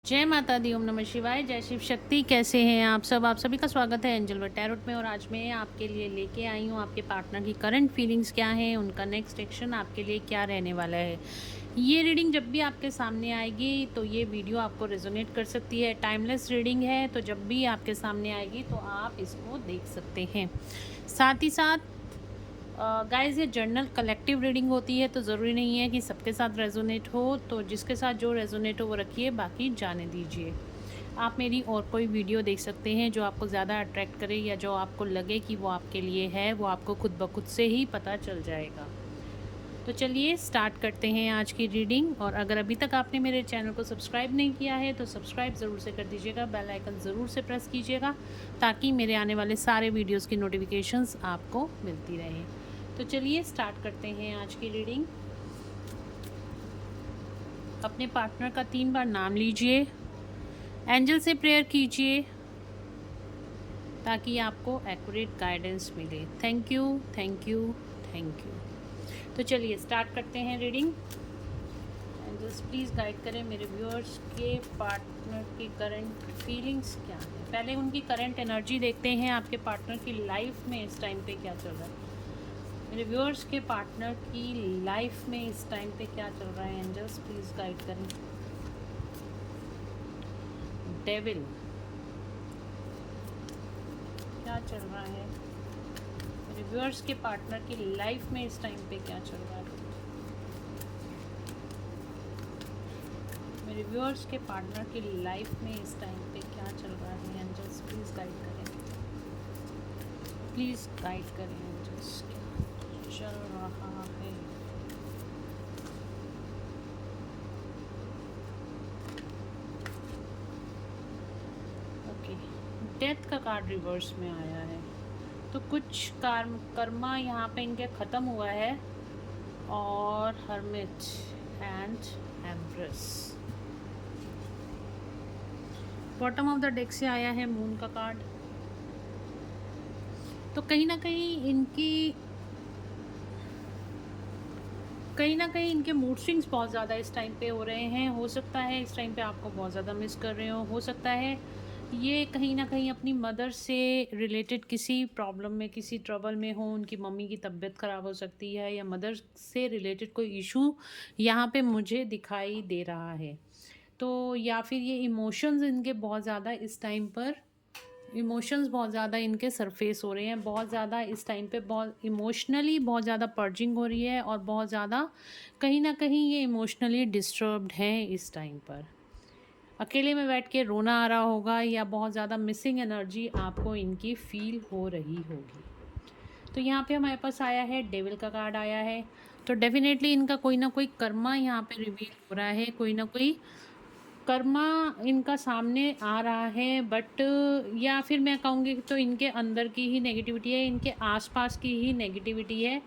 जय माता दी, ओम नमः शिवाय, जय शिव शक्ति। कैसे हैं आप सब? आप सभी का स्वागत है एंजल वर्ल्ड टैरोट में। और आज मैं आपके लिए लेके आई हूँ आपके पार्टनर की करंट फीलिंग्स क्या हैं, उनका नेक्स्ट एक्शन आपके लिए क्या रहने वाला है। ये रीडिंग जब भी आपके सामने आएगी तो ये वीडियो आपको रेजोनेट कर सकती है। टाइमलेस रीडिंग है, तो जब भी आपके सामने आएगी तो आप इसको देख सकते हैं। साथ ही साथ गाइस, ये जर्नल कलेक्टिव रीडिंग होती है, तो ज़रूरी नहीं है कि सबके साथ रेजोनेट हो। तो जिसके साथ जो रेजोनेट हो वो रखिए, बाकी जाने दीजिए। आप मेरी और कोई वीडियो देख सकते हैं जो आपको ज़्यादा अट्रैक्ट करे या जो आपको लगे कि वो आपके लिए है, वो आपको खुद ब खुद से ही पता चल जाएगा। तो चलिए स्टार्ट करते हैं आज की रीडिंग। और अगर अभी तक आपने मेरे चैनल को सब्सक्राइब नहीं किया है तो सब्सक्राइब ज़रूर से कर दीजिएगा, बेल आइकन ज़रूर से प्रेस कीजिएगा ताकि मेरे आने वाले सारे वीडियोस की नोटिफिकेशंस आपको मिलती रहे। तो चलिए स्टार्ट करते हैं आज की रीडिंग। अपने पार्टनर का 3 बार नाम लीजिए, एंजल से प्रेयर कीजिए ताकि आपको एक्यूरेट गाइडेंस मिले। Thank you, thank you, thank you. तो चलिए स्टार्ट करते हैं रीडिंग। एंजल्स प्लीज़ गाइड करें मेरे व्यूअर्स के पार्टनर की करंट फीलिंग्स क्या है। पहले उनकी करंट एनर्जी देखते हैं, आपके पार्टनर की लाइफ में इस टाइम पे क्या चल रहा है। मेरे व्यूअर्स के पार्टनर की लाइफ में इस टाइम पे क्या चल रहा है। एंजल्स प्लीज़ गाइड करें। डेविल, क्या चल रहा है मेरे व्यूअर्स के पार्टनर की लाइफ में इस टाइम पे क्या चल रहा है। मेरे व्यूअर्स के पार्टनर की लाइफ में इस टाइम पे क्या चल रहा है। एंजल्स प्लीज़ गाइड करें, प्लीज़ गाइड करें एंजल्स, क्या चल रहा है। ओके, डेथ का कार्ड रिवर्स में आया है, तो कुछ कर्मा यहाँ पे इनके ख़त्म हुआ है। और hermit and empress. Bottom of the deck से आया है मून का कार्ड। तो कहीं ना कहीं इनके मूड स्विंग्स बहुत ज़्यादा इस टाइम पे हो रहे हैं। हो सकता है इस टाइम पे आपको बहुत ज़्यादा मिस कर रहे हो सकता है ये कहीं ना कहीं अपनी मदर से रिलेटेड किसी प्रॉब्लम में, किसी ट्रबल में हो। उनकी मम्मी की तबीयत ख़राब हो सकती है या मदर से रिलेटेड कोई इशू यहाँ पे मुझे दिखाई दे रहा है। तो या फिर ये इमोशंस इनके बहुत ज़्यादा इस टाइम पर, इमोशंस बहुत ज़्यादा इनके सरफेस हो रहे हैं। बहुत ज़्यादा इस टाइम पे बहुत इमोशनली बहुत ज़्यादा पर्जिंग हो रही है और बहुत ज़्यादा कहीं ना कहीं ये इमोशनली डिस्टर्ब्ड हैं इस टाइम पर। अकेले में बैठ के रोना आ रहा होगा या बहुत ज़्यादा मिसिंग एनर्जी आपको इनकी फील हो रही होगी। तो यहाँ पे हमारे पास आया है डेविल का कार्ड आया है। तो डेफिनेटली इनका कोई ना कोई कर्मा यहाँ पे रिवील हो रहा है, कोई ना कोई कर्मा इनका सामने आ रहा है। बट या फिर मैं कहूँगी तो इनके अंदर की ही नेगेटिविटी है, इनके आसपास की ही नेगेटिविटी है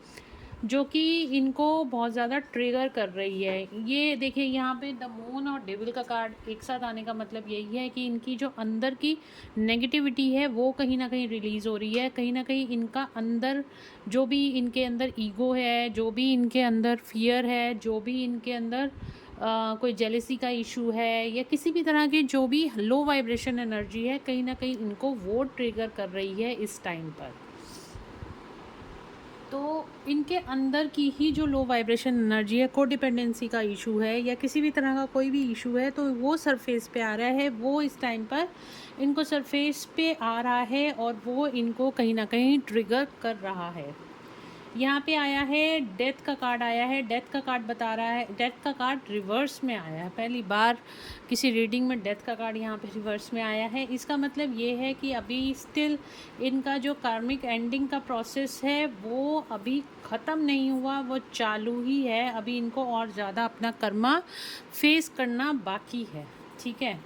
जो कि इनको बहुत ज़्यादा ट्रिगर कर रही है। ये देखिए यहाँ पे द मून और डेविल का कार्ड एक साथ आने का मतलब यही है कि इनकी जो अंदर की नेगेटिविटी है वो कहीं ना कहीं रिलीज़ हो रही है। कहीं ना कहीं इनका अंदर जो भी इनके अंदर ईगो है, जो भी इनके अंदर फियर है, जो भी इनके अंदर कोई जेलेसी का इशू है या किसी भी तरह की जो भी लो वाइब्रेशन एनर्जी है, कहीं ना कहीं इनको वो ट्रिगर कर रही है इस टाइम पर। तो इनके अंदर की ही जो लो वाइब्रेशन एनर्जी है, कोडिपेंडेंसी का इशू है या किसी भी तरह का कोई भी इशू है, तो वो सरफेस पे आ रहा है। वो इस टाइम पर इनको सरफेस पे आ रहा है और वो इनको कहीं ना कहीं ट्रिगर कर रहा है। यहाँ पे आया है डेथ का कार्ड आया है। डेथ का कार्ड बता रहा है, डेथ का कार्ड रिवर्स में आया है। पहली बार किसी रीडिंग में डेथ का कार्ड यहाँ पे रिवर्स में आया है। इसका मतलब ये है कि अभी स्टिल इनका जो कार्मिक एंडिंग का प्रोसेस है वो अभी ख़त्म नहीं हुआ, वो चालू ही है। अभी इनको और ज़्यादा अपना कर्मा फेस करना बाकी है। ठीक है,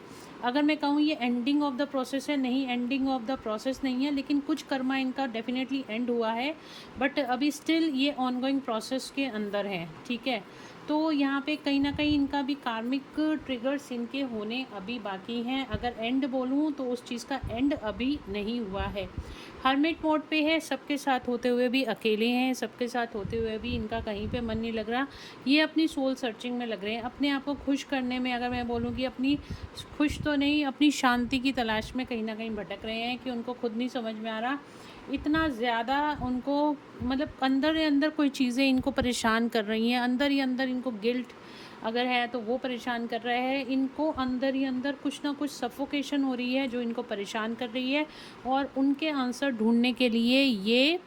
अगर मैं कहूँ ये एंडिंग ऑफ द प्रोसेस है, नहीं, एंडिंग ऑफ द प्रोसेस नहीं है, लेकिन कुछ कर्मा इनका डेफिनेटली एंड हुआ है। बट अभी स्टिल ये ऑनगोइंग प्रोसेस के अंदर है। ठीक है, तो यहाँ पे कहीं ना कहीं इनका भी कार्मिक ट्रिगर्स इनके होने अभी बाकी हैं। अगर एंड बोलूँ तो उस चीज़ का एंड अभी नहीं हुआ है। हर्मिट मोड पे है, सबके साथ होते हुए भी अकेले हैं, सबके साथ होते हुए भी इनका कहीं पे मन नहीं लग रहा। ये अपनी सोल सर्चिंग में लग रहे हैं, अपने आप को खुश करने में। अगर मैं बोलूँ कि अपनी खुश तो नहीं, अपनी शांति की तलाश में कहीं ना कहीं भटक रहे हैं कि उनको खुद नहीं समझ में आ रहा। इतना ज़्यादा उनको मतलब अंदर ही अंदर कोई चीज़ें इनको परेशान कर रही हैं, अंदर ही अंदर इनको गिल्ट अगर है तो वो परेशान कर रहा है इनको। अंदर ही अंदर कुछ ना कुछ सफोकेशन हो रही है जो इनको परेशान कर रही है, और उनके आंसर ढूंढने के लिए ये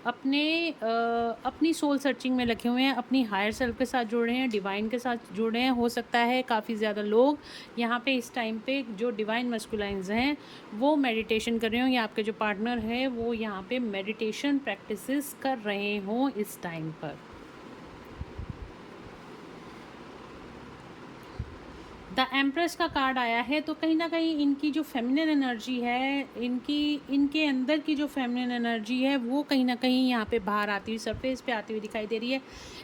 अपनी सोल सर्चिंग में लगे हुए हैं, अपनी हायर सेल्फ के साथ जुड़े हैं, डिवाइन के साथ जुड़े हैं। हो सकता है काफ़ी ज़्यादा लोग यहाँ पे इस टाइम पे जो डिवाइन मस्कुलाइंस हैं वो मेडिटेशन कर रहे हो, या आपके जो पार्टनर है वो यहाँ पे मेडिटेशन प्रैक्टिसेस कर रहे हों इस टाइम पर। द एम्प्रेस का कार्ड आया है, तो कहीं ना कहीं इनकी जो फेमिनिन एनर्जी है, इनके अंदर की जो फेमिनिन एनर्जी है वो कहीं ना कहीं यहाँ पे बाहर आती हुई, सरफेस पे आती हुई दिखाई दे रही है।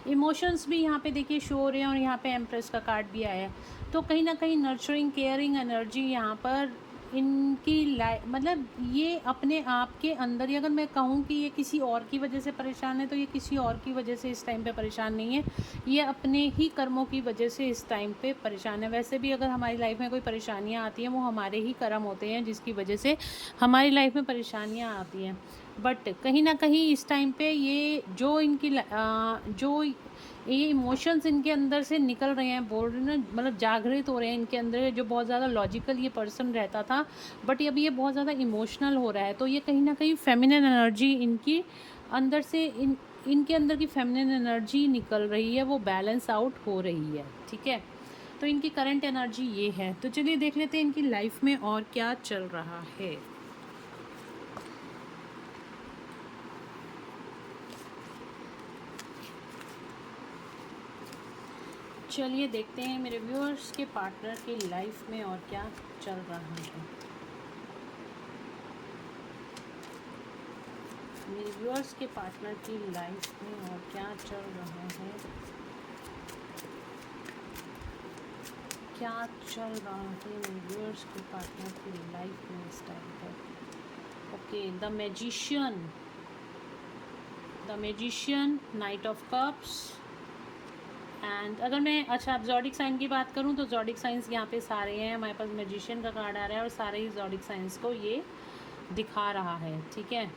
इमोशंस भी यहाँ पे देखिए शो हो रहे हैं, और यहाँ पे एम्प्रेस का कार्ड भी आया है। तो कहीं ना कहीं नर्चरिंग केयरिंग एनर्जी यहाँ पर इनकी मतलब ये अपने आप के अंदर ही, अगर मैं कहूँ कि ये किसी और की वजह से परेशान है तो ये किसी और की वजह से इस टाइम पे परेशान नहीं है, ये अपने ही कर्मों की वजह से इस टाइम पे परेशान है। वैसे भी अगर हमारी लाइफ में कोई परेशानियाँ आती हैं वो हमारे ही कर्म होते हैं जिसकी वजह से हमारी लाइफ में परेशानियाँ आती हैं। बट कहीं ना कहीं इस टाइम पे ये जो जो ये इमोशंस इनके अंदर से निकल रहे हैं, बोल रहे हैं ना, मतलब जागृत हो रहे हैं इनके अंदर। जो बहुत ज़्यादा लॉजिकल ये पर्सन रहता था, बट अभी ये बहुत ज़्यादा इमोशनल हो रहा है। तो ये कहीं ना कहीं फेमिनिन एनर्जी इनकी अंदर से इनके अंदर की फेमिनिन एनर्जी निकल रही है, वो बैलेंस आउट हो रही है। ठीक है, तो इनकी करंट एनर्जी ये है। तो चलिए देख लेते हैं इनकी लाइफ में और क्या चल रहा है। चलिए देखते हैं मेरे व्यूअर्स के पार्टनर की लाइफ में और क्या चल रहा है। मेरे व्यूअर्स के पार्टनर की लाइफ में और क्या चल रहा है, क्या चल रहा है मेरे व्यूअर्स के पार्टनर की लाइफ में इस टाइम पर। Okay, the magician, night of cups. And अगर मैं आप ज़ोडिक साइन की बात करूं तो ज़ोडिक साइंस यहाँ पे सारे हैं। हमारे पास मैजिशियन का कार्ड आ रहा है और सारे ही ज़ोडिक साइंस को ये दिखा रहा है। ठीक है,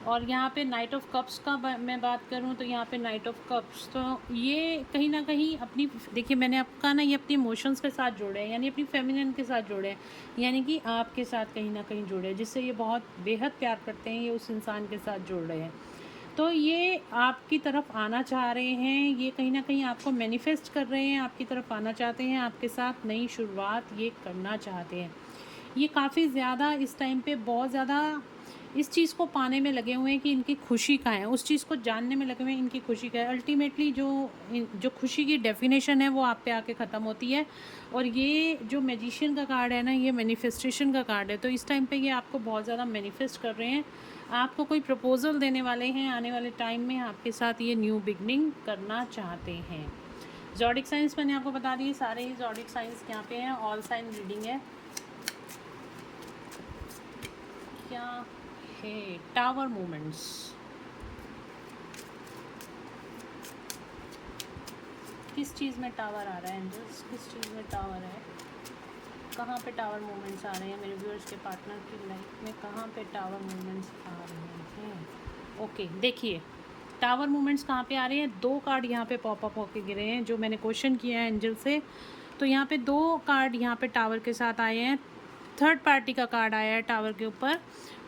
और यहाँ पे नाइट ऑफ कप्स का मैं बात करूँ तो यहाँ पे नाइट ऑफ कप्स, तो ये कहीं ना कहीं अपनी, देखिए मैंने आपका ना, ये अपनी इमोशंस के साथ जुड़े हैं, यानी अपनी फेमिनिन के साथ जुड़े हैं, यानी कि आपके साथ कहीं ना कहीं जुड़े हैं, जिससे ये बहुत बेहद प्यार करते हैं, ये उस इंसान के साथ जुड़ रहे हैं। तो ये आपकी तरफ आना चाह रहे हैं, ये कहीं ना कहीं आपको मैनिफेस्ट कर रहे हैं, आपकी तरफ आना चाहते हैं, आपके साथ नई शुरुआत ये करना चाहते हैं। ये काफ़ी ज़्यादा इस टाइम पे बहुत ज़्यादा इस चीज़ को पाने में लगे हुए हैं कि इनकी खुशी कहाँ है, उस चीज़ को जानने में लगे हुए हैं इनकी खुशी क्या है। अल्टीमेटली जो खुशी की डेफिनेशन है वो आप पे आके ख़त्म होती है। और ये जो मैजिशियन का कार्ड है ना, ये मैनिफेस्टेशन का कार्ड है। तो इस टाइम पे ये आपको बहुत ज़्यादा मैनिफेस्ट कर रहे हैं, आपको कोई प्रपोजल देने वाले हैं आने वाले टाइम में, आपके साथ ये न्यू बिगनिंग करना चाहते हैं। ज़ोडिक साइंस मैंने आपको बता दी, सारे ही ज़ोडिक साइंस यहाँ पे हैं, ऑल साइन रीडिंग है। क्या है टावर मूवमेंट्स, किस चीज़ में टावर आ रहा है एंजल्स, किस चीज़ में टावर है, कहाँ पे टावर मूवमेंट्स आ रहे हैं मेरे व्यूअर्स के पार्टनर की लाइफ में, कहाँ पे टावर मूवमेंट्स आ रहे हैं। ओके देखिए, टावर मूवमेंट्स कहाँ पे आ रहे हैं, दो कार्ड यहाँ पे पॉपअप होके गिरे हैं जो मैंने क्वेश्चन किया है एंजल से। तो यहाँ पे दो कार्ड यहाँ पे टावर के साथ आए हैं, थर्ड पार्टी का कार्ड आया है टावर के ऊपर,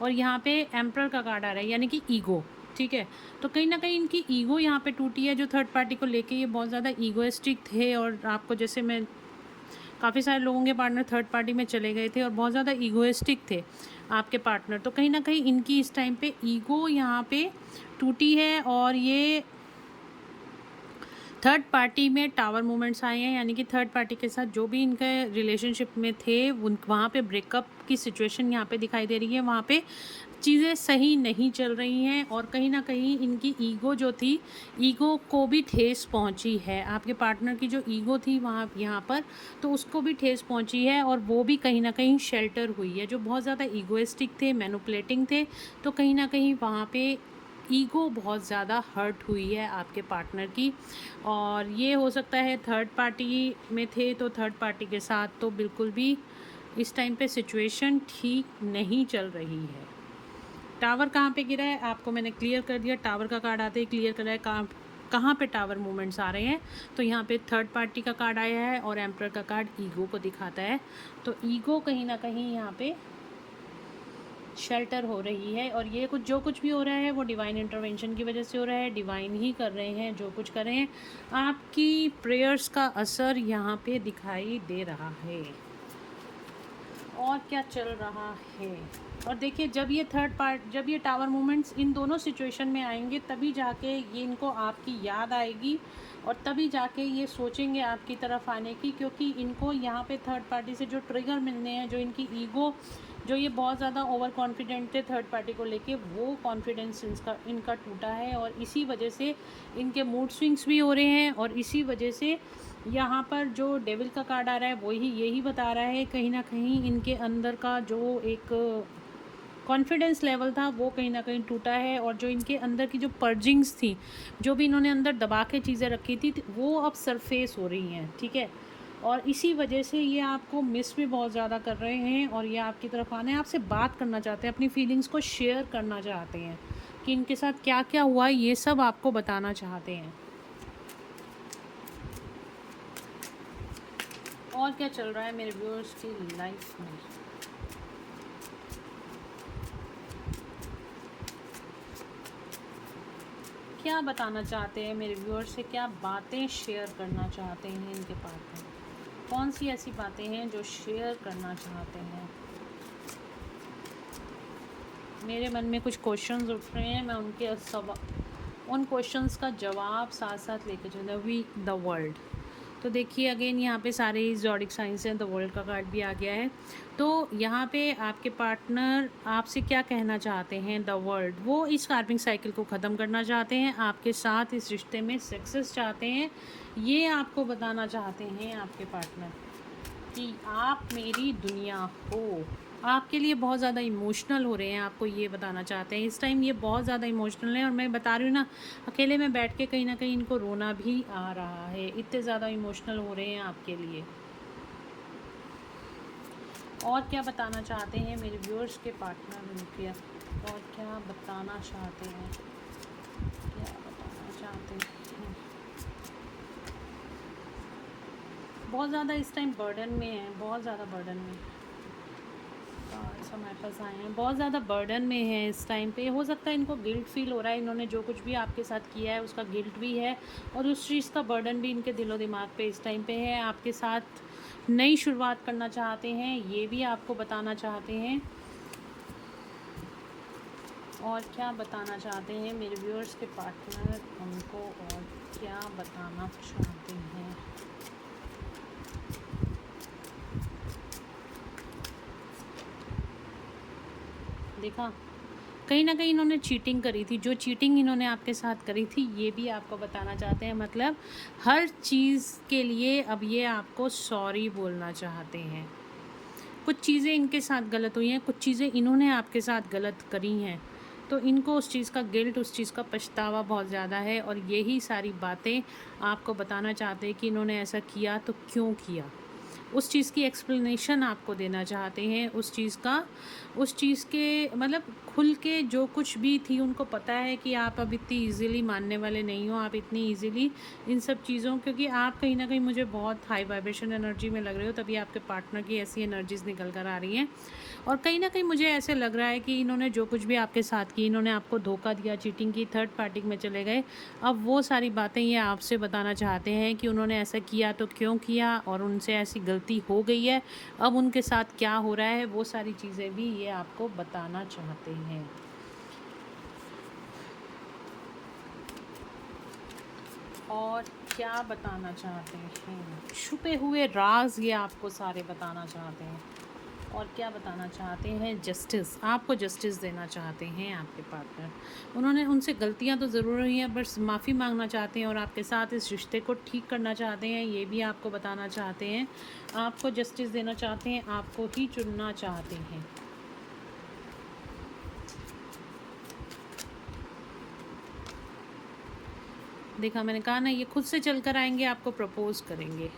और यहाँ पे एम्परर का कार्ड आ रहा है, यानी कि ईगो। ठीक है, तो कहीं ना कहीं इनकी ईगो यहाँ पे टूटी है, जो थर्ड पार्टी को लेके ये बहुत ज़्यादा ईगोइस्टिक थे, और आपको जैसे मैं काफ़ी सारे लोगों के पार्टनर थर्ड पार्टी में चले गए थे और बहुत ज़्यादा ईगोइस्टिक थे आपके पार्टनर। तो कहीं ना कहीं इनकी इस टाइम पे ईगो यहाँ पे टूटी है, और ये थर्ड पार्टी में टावर मूवमेंट्स आए हैं, यानी कि थर्ड पार्टी के साथ जो भी इनके रिलेशनशिप में थे उन वहाँ पे ब्रेकअप की सिचुएशन यहाँ पे दिखाई दे रही है। वहाँ पे चीज़ें सही नहीं चल रही हैं और कहीं ना कहीं इनकी ईगो जो थी, ईगो को भी ठेस पहुंची है। आपके पार्टनर की जो ईगो थी वहाँ यहाँ पर, तो उसको भी ठेस पहुंची है और वो भी कहीं ना कहीं शेल्टर हुई है। जो बहुत ज़्यादा ईगोइस्टिक थे, मैनिपुलेटिंग थे, तो कहीं ना कहीं वहाँ पे ईगो बहुत ज़्यादा हर्ट हुई है आपके पार्टनर की। और ये हो सकता है थर्ड पार्टी में थे, तो थर्ड पार्टी के साथ तो बिल्कुल भी इस टाइम पे सिचुएशन ठीक नहीं चल रही है। टावर कहाँ पे गिरा है आपको मैंने क्लियर कर दिया, टावर का कार्ड आते ही क्लियर कर रहा है कहाँ पे टावर मूवमेंट्स आ रहे हैं। तो यहाँ पे थर्ड पार्टी का कार्ड आया है और एम्परर का कार्ड ईगो को दिखाता है। तो ईगो कहीं ना कहीं यहाँ पे शेल्टर हो रही है और ये जो कुछ भी हो रहा है वो डिवाइन इंटरवेंशन की वजह से हो रहा है। डिवाइन ही कर रहे हैं जो कुछ कर रहे हैं। आपकी प्रेयर्स का असर यहाँ पे दिखाई दे रहा है। और क्या चल रहा है, और देखिए जब ये टावर मूवमेंट्स इन दोनों सिचुएशन में आएंगे तभी जाके ये इनको आपकी याद आएगी और तभी जाके ये सोचेंगे आपकी तरफ आने की, क्योंकि इनको यहाँ पे थर्ड पार्टी से जो ट्रिगर मिलने हैं, जो इनकी ईगो, जो ये बहुत ज़्यादा ओवर कॉन्फिडेंट थे थर्ड पार्टी को लेके, वो कॉन्फिडेंस इनका टूटा है और इसी वजह से इनके मूड स्विंग्स भी हो रहे हैं। और इसी वजह से यहाँ पर जो डेविल का कार्ड आ रहा है वही यही बता रहा है, कहीं ना कहीं इनके अंदर का जो एक कॉन्फिडेंस लेवल था वो कहीं ना कहीं टूटा है। और जो इनके अंदर की जो पर्जिंग्स थी, जो भी इन्होंने अंदर दबा के चीज़ें रखी थी, वो अब सरफेस हो रही हैं, ठीक है। और इसी वजह से ये आपको मिस भी बहुत ज़्यादा कर रहे हैं और ये आपकी तरफ आने, आपसे बात करना चाहते हैं, अपनी फीलिंग्स को शेयर करना चाहते हैं कि इनके साथ क्या क्या हुआ, ये सब आपको बताना चाहते हैं। और क्या चल रहा है मेरे व्यूअर्स की लाइफ में। क्या बताना चाहते हैं मेरे व्यूअर्स से, क्या बातें शेयर करना चाहते हैं इनके पार्टनर, कौन सी ऐसी बातें हैं जो शेयर करना चाहते हैं। मेरे मन में कुछ क्वेश्चंस उठ रहे हैं, मैं उन क्वेश्चंस का जवाब साथ साथ लेकर चलूँ। वी द वर्ल्ड, तो देखिए अगेन यहाँ पे सारे ज़ोडिक साइंस हैं, द वर्ल्ड का कार्ड भी आ गया है। तो यहाँ पे आपके पार्टनर आपसे क्या कहना चाहते हैं, द वर्ल्ड, वो इस कार्मिक साइकिल को ख़त्म करना चाहते हैं, आपके साथ इस रिश्ते में सक्सेस चाहते हैं। ये आपको बताना चाहते हैं आपके पार्टनर कि आप मेरी दुनिया हो। आपके लिए बहुत ज़्यादा इमोशनल हो रहे हैं, आपको ये बताना चाहते हैं। इस टाइम ये बहुत ज़्यादा इमोशनल है और मैं बता रही हूँ ना, अकेले में बैठ के कहीं ना कहीं इनको रोना भी आ रहा है, इतने ज़्यादा इमोशनल हो रहे हैं आपके लिए। और क्या बताना चाहते हैं मेरे व्यूअर्स के पार्टनर उनके, और क्या बताना चाहते हैं, क्या बताना चाहते हैं। बहुत ज़्यादा इस टाइम बर्डन में है, बहुत ज़्यादा बर्डन में हमारे पास आए हैं, बहुत ज़्यादा बर्डन में है इस टाइम पे। हो सकता है इनको गिल्ट फील हो रहा है, इन्होंने जो कुछ भी आपके साथ किया है उसका गिल्ट भी है और उस चीज़ का बर्डन भी इनके दिलो दिमाग पे इस टाइम पे है। आपके साथ नई शुरुआत करना चाहते हैं, ये भी आपको बताना चाहते हैं। और क्या बताना चाहते हैं मेरे व्यूअर्स के पार्टनर उनको, और क्या बताना चाहते हैं। देखा, कहीं ना कहीं इन्होंने चीटिंग करी थी, जो चीटिंग इन्होंने आपके साथ करी थी ये भी आपको बताना चाहते हैं। मतलब हर चीज़ के लिए अब ये आपको सॉरी बोलना चाहते हैं। कुछ चीज़ें इनके साथ गलत हुई हैं, कुछ चीज़ें इन्होंने आपके साथ गलत करी हैं, तो इनको उस चीज़ का गिल्ट, उस चीज़ का पछतावा बहुत ज़्यादा है और यही सारी बातें आपको बताना चाहते हैं कि इन्होंने ऐसा किया तो क्यों किया। उस चीज़ की एक्सप्लेनेशन आपको देना चाहते हैं, उस चीज़ के मतलब खुल के जो कुछ भी थी, उनको पता है कि आप अब इतनी इजीली मानने वाले नहीं हो, आप इतनी इजीली इन सब चीज़ों, क्योंकि आप कहीं ना कहीं मुझे बहुत हाई वाइब्रेशन एनर्जी में लग रहे हो, तभी आपके पार्टनर की ऐसी एनर्जीज निकल कर आ रही हैं। और कहीं ना कहीं मुझे ऐसे लग रहा है कि इन्होंने जो कुछ भी आपके साथ की, इन्होंने आपको धोखा दिया, चीटिंग की, थर्ड पार्टी में चले गए, अब वो सारी बातें ये आपसे बताना चाहते हैं कि उन्होंने ऐसा किया तो क्यों किया और उनसे ऐसी गलती हो गई है, अब उनके साथ क्या हो रहा है, वो सारी चीज़ें भी ये आपको बताना चाहते हैं। और क्या बताना चाहते हैं, छुपे हुए राज ये आपको सारे बताना चाहते हैं। और क्या बताना चाहते हैं, जस्टिस, आपको जस्टिस देना चाहते हैं आपके पार्टनर। उन्होंने उनसे गलतियां तो ज़रूर हुई हैं, बस माफ़ी मांगना चाहते हैं और आपके साथ इस रिश्ते को ठीक करना चाहते हैं, ये भी आपको बताना चाहते हैं। आपको जस्टिस देना चाहते हैं, आपको ही चुनना चाहते हैं। देखा, मैंने कहा ना, ये खुद से चल कर आएंगे, आपको प्रपोज़ करेंगे।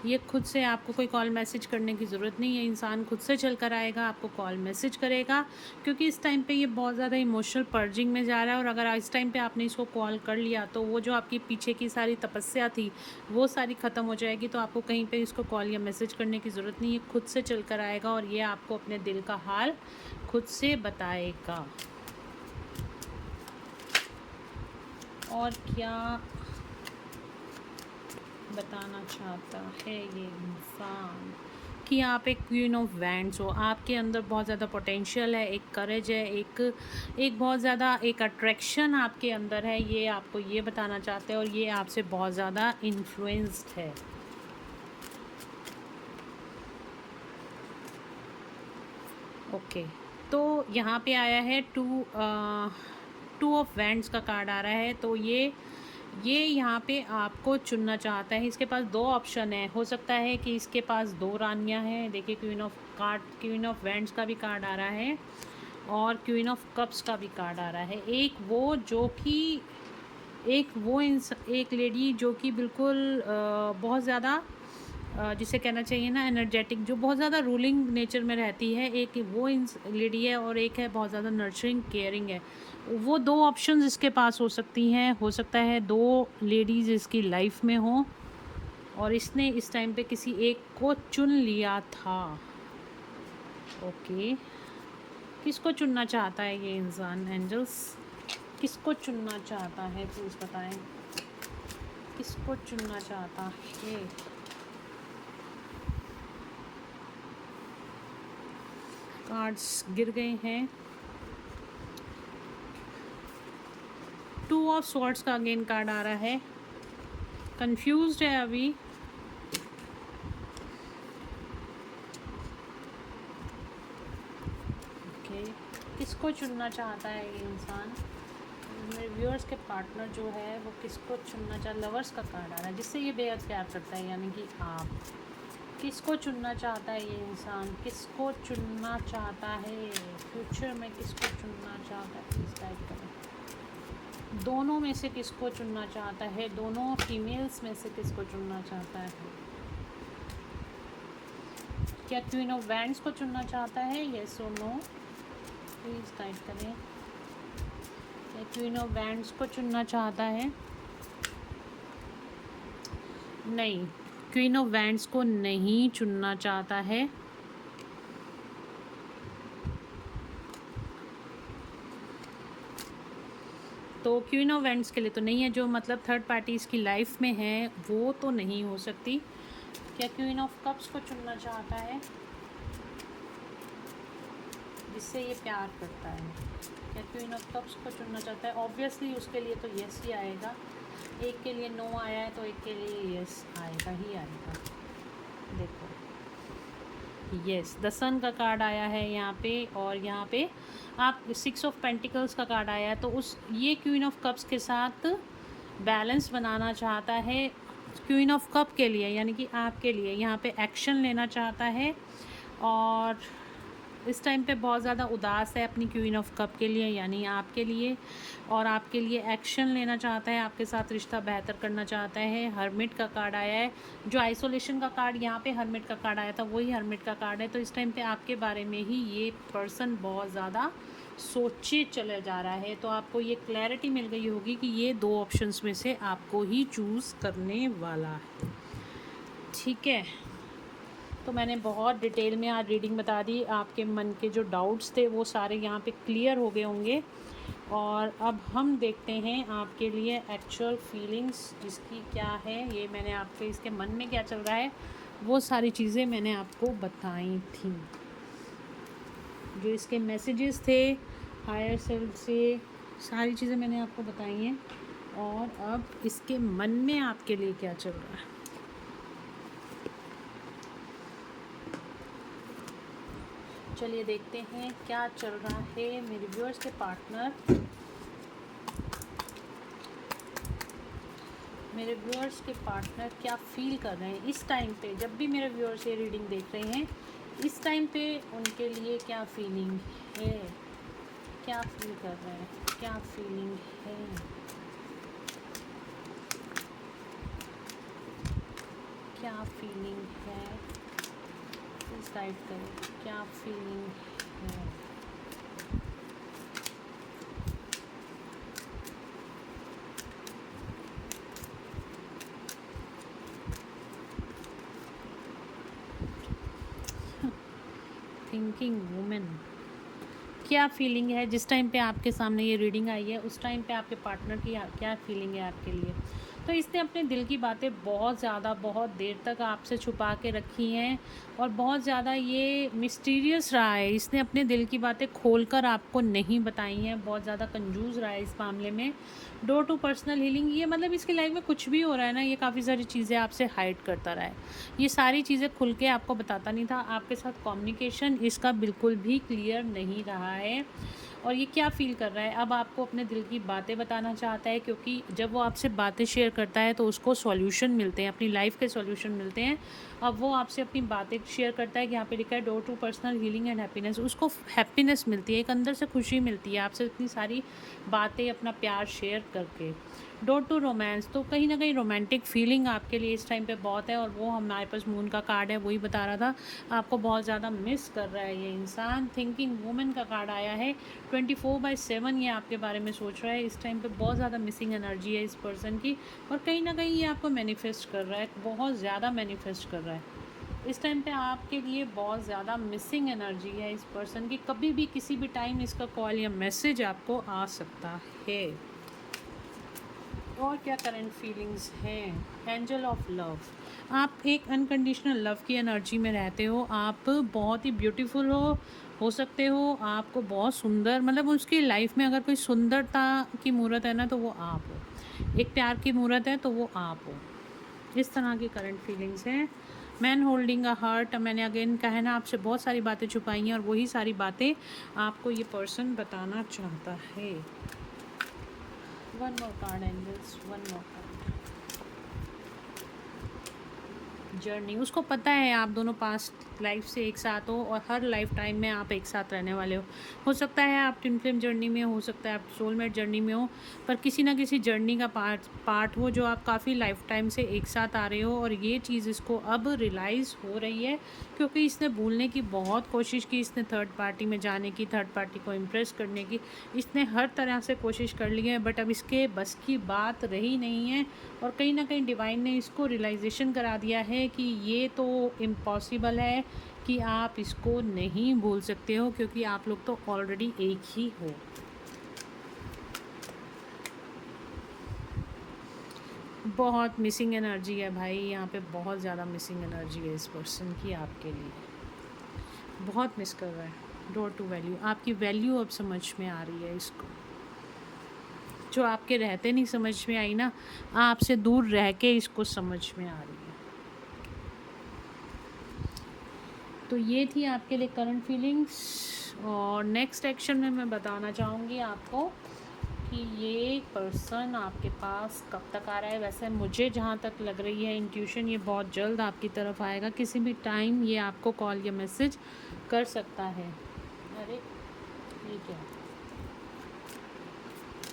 ये खुद से, आपको कोई कॉल मैसेज करने की ज़रूरत नहीं है, इंसान खुद से चल कर आएगा, आपको कॉल मैसेज करेगा। क्योंकि इस टाइम पे ये बहुत ज़्यादा इमोशनल पर्जिंग में जा रहा है, और अगर इस टाइम पे आपने इसको कॉल कर लिया तो वो जो आपकी पीछे की सारी तपस्या थी वो सारी ख़त्म हो जाएगी। तो आपको कहीं पे इसको कॉल या मैसेज करने की ज़रूरत नहीं है, खुद से चल कर आएगा और ये आपको अपने दिल का हाल खुद से बताएगा। और क्या बताना चाहता है ये इंसान, कि आप एक क्वीन ऑफ वैंड्स हो, आपके अंदर बहुत ज़्यादा पोटेंशियल है, एक करेज है, एक बहुत ज़्यादा एक अट्रैक्शन आपके अंदर है, ये आपको ये बताना चाहते हैं, और ये आपसे बहुत ज़्यादा इन्फ्लुएंस्ड है। ओके, तो यहाँ पे आया है टू ऑफ वैंड्स का कार्ड आ रहा है। तो ये यहाँ पे आपको चुनना चाहता है। इसके पास दो ऑप्शन है, हो सकता है कि इसके पास दो रानियाँ हैं। देखिए, क्वीन ऑफ वैंड्स का भी कार्ड आ रहा है और क्वीन ऑफ कप्स का भी कार्ड आ रहा है। एक लेडी जो कि बिल्कुल बहुत ज़्यादा जिसे कहना चाहिए ना एनर्जेटिक, जो बहुत ज़्यादा रूलिंग नेचर में रहती है, एक वो लेडी है और एक है बहुत ज़्यादा नर्चरिंग केयरिंग है। वो दो ऑप्शंस इसके पास हो सकती हैं। हो सकता है दो लेडीज़ इसकी लाइफ में हों और इसने इस टाइम पे किसी एक को चुन लिया था। ओके, किसको चुनना चाहता है ये इंसान, एंजल्स? किसको चुनना चाहता है, प्लीज़ बताएं, किसको चुनना चाहता है? कार्ड्स गिर गए हैं। टू ऑफ स्वॉर्ड्स का अगेन कार्ड आ रहा है। कंफ्यूज्ड है अभी। ओके, किसको चुनना चाहता है ये इंसान? मेरे व्यूअर्स के पार्टनर जो है वो किसको चुनना चाह, लवर्स का कार्ड आ रहा है, जिससे ये बेहद प्यार करता है, यानी कि आप। किसको चुनना चाहता है ये इंसान, किसको चुनना चाहता है फ्यूचर में, किसको चुनना चाहता है, प्लीज़ गाइड करें। दोनों में से किसको चुनना चाहता है, दोनों फीमेल्स में से किसको चुनना चाहता है? क्या क्वीन ऑफ वैंड्स को चुनना चाहता है, येस और नो? प्लीज़ गाइड करें। क्या क्वीन ऑफ वैंड्स को चुनना चाहता है? नहीं, क्वीन ऑफ वैंड्स को नहीं चुनना चाहता है। तो क्वीन ऑफ वैंड्स के लिए तो नहीं है, जो मतलब थर्ड पार्टी इसकी लाइफ में है वो तो नहीं हो सकती। क्या क्वीन ऑफ कप्स को चुनना चाहता है, जिससे ये प्यार करता है? क्या क्वीन ऑफ कप्स को चुनना चाहता है? ऑब्वियसली उसके लिए तो यस ही आएगा। एक के लिए नो आया है तो एक के लिए यस आएगा ही आएगा। देखो, यस, द सन का कार्ड आया है यहाँ पे, और यहाँ पे आप 6 ऑफ पेंटिकल्स का कार्ड आया है। तो ये क्वीन ऑफ कप्स के साथ बैलेंस बनाना चाहता है। क्वीन ऑफ कप के लिए, यानी कि आपके लिए यहाँ पे एक्शन लेना चाहता है, और इस टाइम पे बहुत ज़्यादा उदास है अपनी क्वीन ऑफ कप के लिए, यानी आपके लिए, और आपके लिए एक्शन लेना चाहता है, आपके साथ रिश्ता बेहतर करना चाहता है। हर्मिट का कार्ड आया है, जो आइसोलेशन का कार्ड यहाँ पे हर्मिट का कार्ड आया था वही हर्मिट का कार्ड है। तो इस टाइम पे आपके बारे में ही ये पर्सन बहुत ज़्यादा सोचे चले जा रहा है। तो आपको ये क्लैरिटी मिल गई होगी कि ये दो ऑप्शंस में से आपको ही चूज़ करने वाला है। ठीक है, तो मैंने बहुत डिटेल में आज रीडिंग बता दी। आपके मन के जो डाउट्स थे वो सारे यहाँ पे क्लियर हो गए होंगे। और अब हम देखते हैं आपके लिए एक्चुअल फीलिंग्स इसकी क्या है। ये मैंने आपके इसके मन में क्या चल रहा है वो सारी चीज़ें मैंने आपको बताई थी। जो इसके मैसेजेस थे हायर सेल्फ से, सारी चीज़ें मैंने आपको बताई हैं। और अब इसके मन में आपके लिए क्या चल रहा है। चलिए देखते हैं क्या चल रहा है मेरे व्यूअर्स के पार्टनर, मेरे व्यूअर्स के पार्टनर क्या फील कर रहे हैं इस टाइम पे। जब भी मेरे व्यूअर्स ये रीडिंग देख रहे हैं, इस टाइम पे उनके लिए क्या फीलिंग है, क्या फील कर रहे हैं, क्या फीलिंग है। क्या फीलिंग है, प्लीज़ गाइड करें, क्या फीलिंग है। थिंकिंग वुमेन, क्या फीलिंग है जिस टाइम पे आपके सामने ये रीडिंग आई है, उस टाइम पे आपके पार्टनर की क्या फीलिंग है आपके लिए। तो इसने अपने दिल की बातें बहुत ज़्यादा, बहुत देर तक आपसे छुपा के रखी हैं और बहुत ज़्यादा ये मिस्टीरियस रहा है। इसने अपने दिल की बातें खोलकर आपको नहीं बताई हैं, बहुत ज़्यादा कंजूस रहा है इस मामले में। डोर टू पर्सनल हीलिंग, ये मतलब इसकी लाइफ में कुछ भी हो रहा है ना, ये काफ़ी सारी चीज़ें आपसे हाइड करता रहा है। ये सारी चीज़ें खुल के आपको बताता नहीं था। आपके साथ कम्युनिकेशन इसका बिल्कुल भी क्लियर नहीं रहा है। और ये क्या फ़ील कर रहा है, अब आपको अपने दिल की बातें बताना चाहता है, क्योंकि जब वो आपसे बातें शेयर करता है तो उसको सॉल्यूशन मिलते हैं, अपनी लाइफ के सॉल्यूशन मिलते हैं। अब वो आपसे अपनी बातें शेयर करता है कि यहाँ पे लिखा है door to personal healing and happiness. उसको हैप्पीनेस मिलती है, एक अंदर से खुशी मिलती है आपसे इतनी सारी बातें, अपना प्यार शेयर करके। डोर टू रोमांस, तो कहीं ना कहीं रोमांटिक फीलिंग आपके लिए इस टाइम पे बहुत है। और वो हमारे पास मून का कार्ड है, वही बता रहा था आपको बहुत ज़्यादा मिस कर रहा है ये इंसान। थिंकिंग वुमेन का कार्ड आया है, 24/7 ये आपके बारे में सोच रहा है इस टाइम पे। बहुत ज़्यादा मिसिंग एनर्जी है इस पर्सन की, और कहीं ना कहीं ये आपको मैनिफेस्ट कर रहा है, बहुत ज़्यादा मैनिफेस्ट कर रहा है इस टाइम पे आपके लिए। बहुत ज़्यादा मिसिंग एनर्जी है इस पर्सन की। कभी भी किसी भी टाइम इसका कॉल या मैसेज आपको आ सकता है। और क्या करंट फीलिंग्स हैं। एंजल ऑफ लव, आप एक अनकंडीशनल लव की एनर्जी में रहते हो। आप बहुत ही ब्यूटीफुल हो सकते हो, आपको बहुत सुंदर, मतलब उसकी लाइफ में अगर कोई सुंदरता की मूर्त है ना, तो वो आप हो। एक प्यार की मूर्त है तो वो आप हो। इस तरह की करंट फीलिंग्स हैं। मैन होल्डिंग अ हार्ट, मैंने अगेन कहा ना आपसे बहुत सारी बातें छुपाई हैं, और वही सारी बातें आपको ये पर्सन बताना चाहता है। One more card angels, one more card. Journey, उसको पता है आप दोनों पास्ट लाइफ से एक साथ हो, और हर लाइफ टाइम में आप एक साथ रहने वाले हो सकता है आप ट्विन फ्लेम जर्नी में हो सकता है आप सोलमेट जर्नी में हो, पर किसी ना किसी जर्नी का पार्ट हो जो आप काफ़ी लाइफ टाइम से एक साथ आ रहे हो। और ये चीज़ इसको अब रियलाइज़ हो रही है, क्योंकि इसने भूलने की बहुत कोशिश की, इसने थर्ड पार्टी में जाने की, थर्ड पार्टी को इम्प्रेस करने की, इसने हर तरह से कोशिश कर ली है, बट अब इसके बस की बात रही नहीं है। और कहीं ना कहीं डिवाइन ने इसको रियलाइजेशन करा दिया है कि ये तो इम्पॉसिबल है कि आप इसको नहीं भूल सकते हो, क्योंकि आप लोग तो ऑलरेडी एक ही हो। बहुत मिसिंग एनर्जी है भाई यहाँ पे, बहुत ज़्यादा मिसिंग एनर्जी है इस पर्सन की आपके लिए, बहुत मिस कर रहा है। डोर टू वैल्यू, आपकी वैल्यू अब समझ में आ रही है इसको, जो आपके रहते नहीं समझ में आई ना, आपसे दूर रह के इसको समझ में आ रही है। तो ये थी आपके लिए करंट फीलिंग्स। और नेक्स्ट एक्शन में मैं बताना चाहूँगी आपको कि ये पर्सन आपके पास कब तक आ रहा है। वैसे मुझे जहाँ तक लग रही है इंट्यूशन, ये बहुत जल्द आपकी तरफ आएगा, किसी भी टाइम ये आपको कॉल या मैसेज कर सकता है। अरे ये क्या,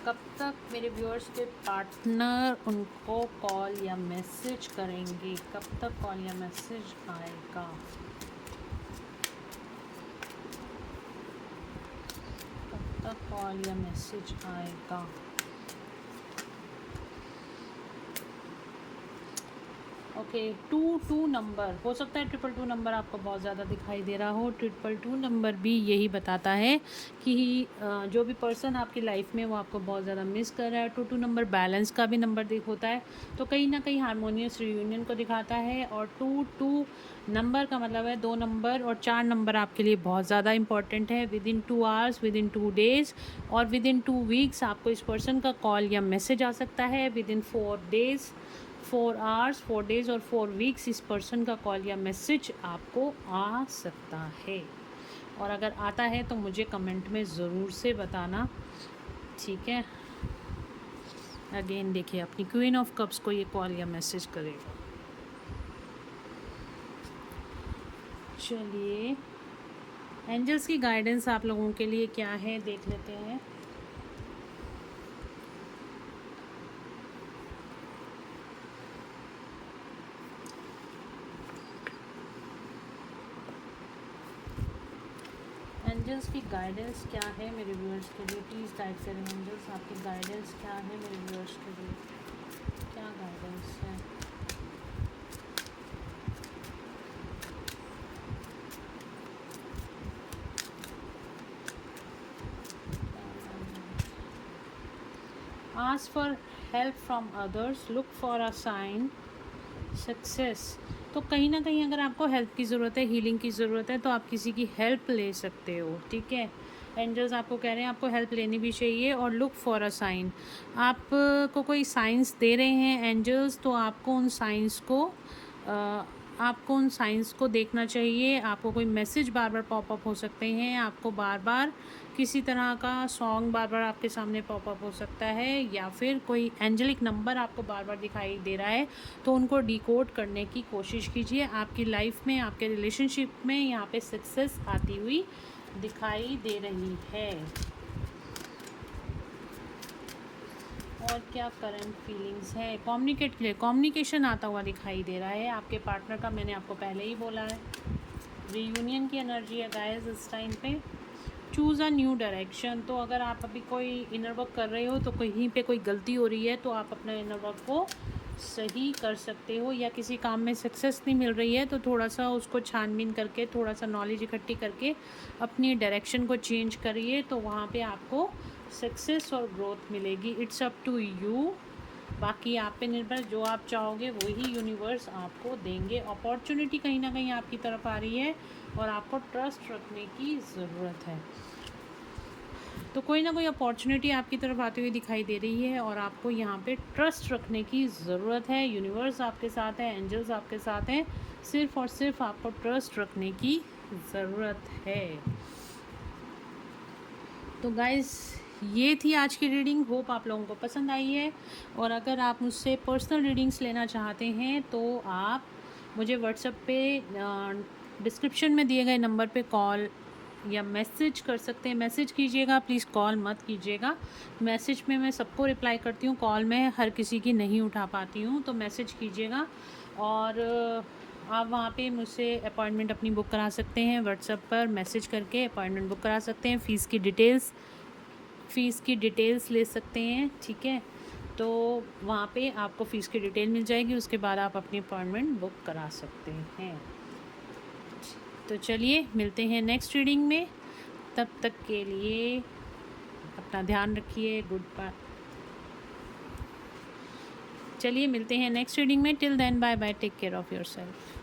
कब तक मेरे व्यूअर्स के पार्टनर उनको कॉल या मैसेज करेंगे, कब तक कॉल या मैसेज आएगा, कब तक कॉल या मैसेज आएगा। ओके, ओके 22 नंबर हो सकता है, 222 नंबर आपको बहुत ज़्यादा दिखाई दे रहा हो। 222 नंबर भी यही बताता है कि जो भी पर्सन आपकी लाइफ में वो आपको बहुत ज़्यादा मिस कर रहा है। 22 नंबर बैलेंस का भी नंबर होता है, तो कहीं ना कहीं हारमोनियस रियूनियन को दिखाता है। और 22 नंबर का मतलब है 2 नंबर और 4 नंबर आपके लिए बहुत ज़्यादा इंपॉर्टेंट है। With in 2 hours, with in 2 days और विद इन 2 वीक्स आपको इस पर्सन का कॉल या मैसेज आ सकता है। With in 4 days, 4 hours, 4 days और 4 वीक्स इस पर्सन का कॉल या मैसेज आपको आ सकता है। और अगर आता है तो मुझे कमेंट में ज़रूर से बताना, ठीक है। अगेन देखिए, अपनी क्वीन ऑफ कप्स को ये कॉल या मैसेज करेगा। चलिए, एंजल्स की गाइडेंस आप लोगों के लिए क्या है देख लेते हैं। एंजल्स की गाइडेंस क्या है मेरे व्यूअर्स के लिए, प्लीज़ गाइड करें एंजल्स। आपकी गाइडेंस क्या है मेरे व्यूअर्स के लिए, क्या गाइडेंस है। Ask for help from others, look for a sign, success. तो कहीं ना कहीं अगर आपको हेल्प की ज़रूरत है, हीलिंग की ज़रूरत है, तो आप किसी की हेल्प ले सकते हो, ठीक है। एंजल्स आपको कह रहे हैं आपको हेल्प लेनी भी चाहिए। और लुक फॉर अ साइन, आपको कोई साइंस दे रहे हैं एंजल्स, तो आपको उन साइंस को देखना चाहिए। आपको कोई मैसेज बार बार पॉपअप हो सकते हैं, आपको बार बार किसी तरह का सॉन्ग बार बार आपके सामने पॉपअप हो सकता है, या फिर कोई एंजेलिक नंबर आपको बार बार दिखाई दे रहा है, तो उनको डिकोड करने की कोशिश कीजिए। आपकी लाइफ में, आपके रिलेशनशिप में यहाँ पे सक्सेस आती हुई दिखाई दे रही है। और क्या करंट फीलिंग्स है कम्युनिकेट के लिए, कम्युनिकेशन आता हुआ दिखाई दे रहा है आपके पार्टनर का। मैंने आपको पहले ही बोला है, रीयूनियन की एनर्जी है गाइस इस टाइम पे। चूज़ अ न्यू डायरेक्शन, तो अगर आप अभी कोई इनर वर्क कर रहे हो तो कहीं पे कोई गलती हो रही है, तो आप अपना इनर वर्क को सही कर सकते हो। या किसी काम में सक्सेस नहीं मिल रही है, तो थोड़ा सा उसको छानबीन करके, थोड़ा सा नॉलेज इकट्ठी करके अपनी डायरेक्शन को चेंज करिए, तो वहाँ पे आपको सक्सेस और ग्रोथ मिलेगी। इट्स अप टू यू, बाकी आप पे निर्भर, जो आप चाहोगे वही यूनिवर्स आपको देंगे। अपॉर्चुनिटी कहीं ना कहीं आपकी तरफ आ रही है और आपको ट्रस्ट रखने की ज़रूरत है। तो कोई ना कोई अपॉर्चुनिटी आपकी तरफ आती हुई दिखाई दे रही है और आपको यहाँ पे ट्रस्ट रखने की ज़रूरत है। यूनिवर्स आपके साथ है, एंजल्स आपके साथ हैं, सिर्फ़ और सिर्फ आपको ट्रस्ट रखने की ज़रूरत है। तो गाइस, ये थी आज की रीडिंग। होप आप लोगों को पसंद आई है। और अगर आप मुझसे पर्सनल रीडिंग्स लेना चाहते हैं तो आप मुझे व्हाट्सएप पे डिस्क्रिप्शन में दिए गए नंबर पे कॉल या मैसेज कर सकते हैं। मैसेज कीजिएगा प्लीज़, कॉल मत कीजिएगा। मैसेज में मैं सबको रिप्लाई करती हूँ, कॉल में हर किसी की नहीं उठा पाती हूँ, तो मैसेज कीजिएगा। और आप वहाँ पे मुझसे अपॉइंटमेंट अपनी बुक करा सकते हैं, व्हाट्सएप पर मैसेज करके अपॉइंटमेंट बुक करा सकते हैं। फ़ीस की डिटेल्स ले सकते हैं, ठीक है। तो वहाँ पे आपको फ़ीस की डिटेल मिल जाएगी, उसके बाद आप अपनी अपॉइंटमेंट बुक करा सकते हैं। तो चलिए, मिलते हैं नेक्स्ट रीडिंग में। तब तक के लिए अपना ध्यान रखिए। Goodbye. चलिए, मिलते हैं नेक्स्ट रीडिंग में। Till then, bye bye, take care of yourself.